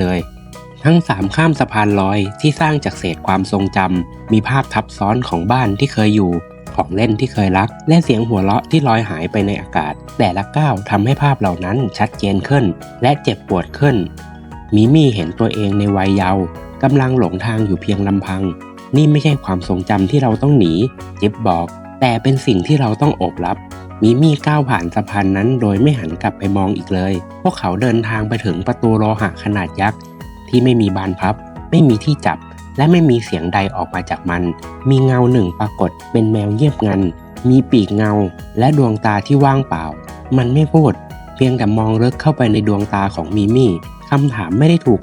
เลยทั้ง3ข้ามสะพานลอยที่สร้างจากเศษความทรงจำมีภาพทับซ้อนของบ้านที่เคยอยู่ของเล่นที่เคยรักและเสียงหัวเราะที่ลอยหายไปในอากาศแต่ละก้าวทำให้ภาพเหล่านั้นชัดเจนขึ้นและเจ็บปวดขึ้นมิมี่เห็นตัวเองในวัยเยาว์กำลังหลงทางอยู่เพียงลำพังนี่ไม่ใช่ความทรงจำที่เราต้องหนีจิ๊บบอกแต่เป็นสิ่งที่เราต้องโอบรับมิมี่ก้าวผ่านสะพานนั้นโดยไม่หันกลับไปมองอีกเลยพวกเขาเดินทางไปถึงประตูโลหะขนาดยักษ์ที่ไม่มีบานพับไม่มีที่จับและไม่มีเสียงใดออกมาจากมันมีเงาหนึ่งปรากฏเป็นแมวเงียบงันมีปีกเงาและดวงตาที่ว่างเปล่ามันไม่พูดเพียงแต่มองลึกเข้าไปในดวงตาของมิมี่คำถามไม่ได้ถูก